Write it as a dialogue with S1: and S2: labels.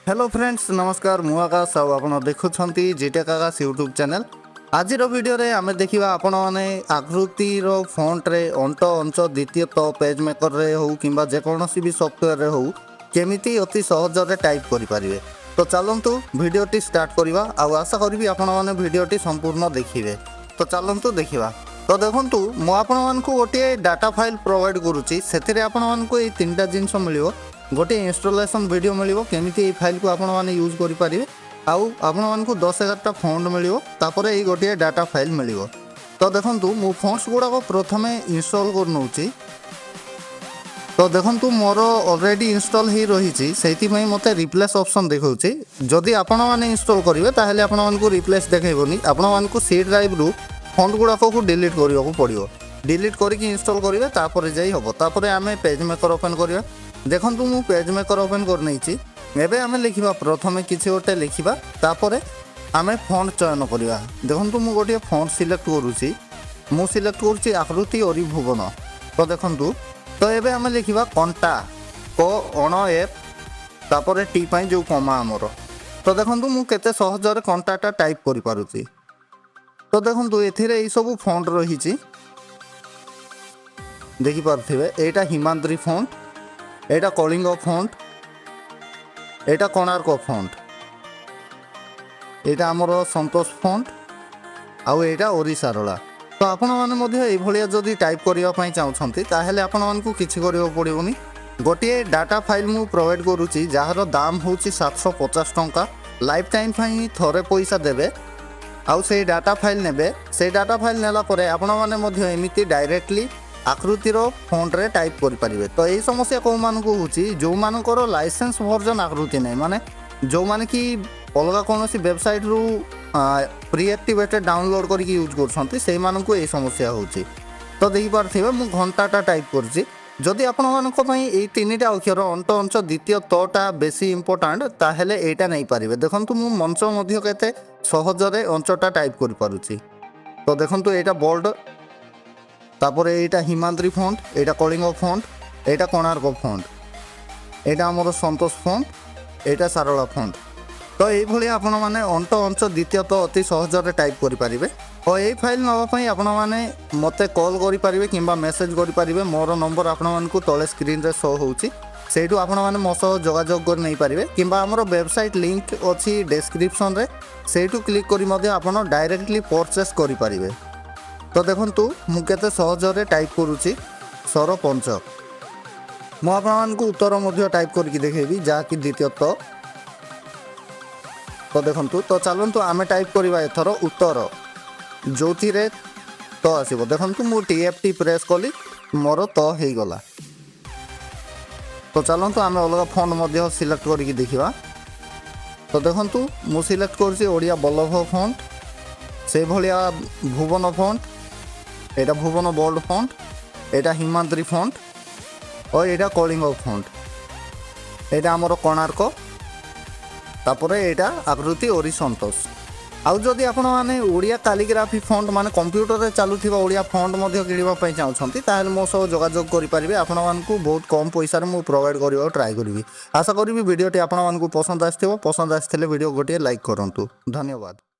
S1: Hello friends नमस्कार मु आकाश आउ आपण देखुछंती जीटेक आकाश यूट्यूब चैनल। आज वीडियो रे आमे देखिबा आपण माने आकृति रो फॉन्ट रे अंट अंच द्वितीय तो पेज मेकर रे हो किंबा जे कोनोसी भी सॉफ्टवेयर रे हो केमिति अति सहज रे टाइप करि परिबे। तो चलंतु वीडियोटी स्टार्ट करिवा आउ आशा करबी आपण माने वीडियोटी संपूर्ण देखिबे। तो चलंतु देखिबा। तो देखंतु मो आपण मानकु गोटे डाटा फाइल प्रोवाइड करूची सेथिरे आपण मानकु ए तीनटा जिंस मिलिवो। गोटे इंस्टॉलेशन वीडियो मिलिवो केमिति ए फाइल को आपण माने यूज करि परिबे आउ आपण मानकु 10-11टा फॉन्ट मिलिवो तापरे ए गोटे डाटा फाइल मिलिवो। तो देखंतु मो फॉन्ट्स गुडा को प्रथमे इंस्टॉल कर नउची। तो देखंतु मोर ऑलरेडी इंस्टॉल ही रहिची सेति पई मते रिप्लेस ऑप्शन देखौची। जदि आपण माने इंस्टॉल करिवे ताहेले आपण मानकु रिप्लेस देखाइबोनी आपण मानकु सी ड्राइव रु फॉन्ट गुडा को डिलीट करियो पड़ियो। डिलीट करके इंस्टॉल करिवे तापरे जाई हबो। तापरे आमे पेज मेकर ओपन करिवा। देखंतु मु पेज मेकर ओपन कर नैची। एबे आमे लिखिबा प्रथमे किछि ओटे लिखिबा तापरे आमे फॉन्ट चयन करिवा। देखंतु मु गोटे फॉन्ट सिलेक्ट करूची। मु सिलेक्ट करूची आकृति और भुवन। तो देखंतु तो एबे आमे लिखिबा कंटा को अण एफ तापरे टी पई जो कमा हमरो। तो देखंतु मु केते सहज रे कंटाटा टाइप करि पारुची। तो देखंतु एथिरे ई सब फॉन्ट रहिची देखि पारथिबे। एटा हिमाद्री फॉन्ट, एटा कलिंग फॉन्ट, एटा कोणार्क फॉन्ट, एटा हमरो संतोष फॉन्ट आउ एटा ओडिशारला। तो आपण माने मध्ये ए भलिया जदी टाइप करिया पई चाहछंती ताहेले आपण मानकु किछि करियो पड़िबोनी। गोटे डाटा फाइल मु प्रोवाइड करूची जहार दाम होची 750 टंका। लाइफ टाइम पई थोरे पैसा देबे आउ से डाटा फाइल नेबे। से डाटा फाइल नेला परे आपण माने मध्ये एमिति डायरेक्टली आकृतिर फॉन्ट रे टाइप करि परिबे। तो एई समस्या को मानकु होची जो मानकर लाइसेंस वर्जन आकृति नै माने जो माने कि अलगा कोनोसी वेबसाइट रु प्री एक्टिवेटेड डाउनलोड करके यूज करछंती से मानकु एई समस्या होची। तो देखि पारथिबे मु घंटाटा टाइप करछि। जदि आपण मानक पई एई तीनटा अक्षर अंट अंच द्वितीय तटा बेसी इंपोर्टेंट ताहेले एटा नै पारिबे। देखंतु मु मंच मध्ये केते सहज रे अंचटा टाइप करि पारुछि। तो देखंतु एटा बोल्ड तापर एटा हिमाद्री फॉन्ट, एटा कलिंग फॉन्ट, एटा कोणार्क फॉन्ट, एटा हमर संतोष फॉन्ट, एटा सारला फॉन्ट। तो ये भली आपण माने अंट अंच द्वितीय तो अति सहज रे टाइप करि परिबे। और ए फाइल नवा पई आपण माने मते कॉल करि परिबे किंबा मेसेज करि परिबे। मोर नंबर आपण मानकु तळे स्क्रीन रे शो होउची सेटु आपण माने मो सह जोगाजोग कर नै परिबे किंबा हमर वेबसाइट लिंक अछि डिस्क्रिप्शन रे सेटु क्लिक करि मध्ये आपण डायरेक्टली परचेस करि परिबे। तो देखंतु मु केते सहज रे टाइप करूची सरपंच। मु आपण मानकु उत्तर मध्ये टाइप करके देखेबी जा कि द्वितीय तो देखंतु। तो चलंतु आमे टाइप करबा एथरो उत्तर जोथि रे तो आसीबो। देखंतु मु टीएफटी प्रेस कली मोर तो हेई गला। तो चलंतु आमे अलगा फॉन्ट मध्ये सिलेक्ट करके देखिबा। तो देखंतु मु सिलेक्ट करछि ओडिया बल्लभ फॉन्ट, से भलिया भुवन फॉन्ट, एटा भुवन बोल्ड फॉन्ट, एटा हिमाद्री फॉन्ट और एटा कलिंग फॉन्ट, एटा हमर कोणार्क तापरे एटा आकृति और संतोष। आउ जदि आपण माने ओडिया कैलिग्राफी फॉन्ट माने कंप्यूटर रे चालुथिबा ओडिया फॉन्ट मध्ये किनिबा पई चाहछंती ताहेले मो सह जोगाजोग करि परिबे। आपण मानकु बहुत कम पैसा रे मु प्रोवाइड करियो ट्राई करिवि। आशा करिवि वीडियोटी आपण मानकु पसंद आस्थिबो। पसंद आस्थिले वीडियो गोटे लाइक करंतु। धन्यवाद।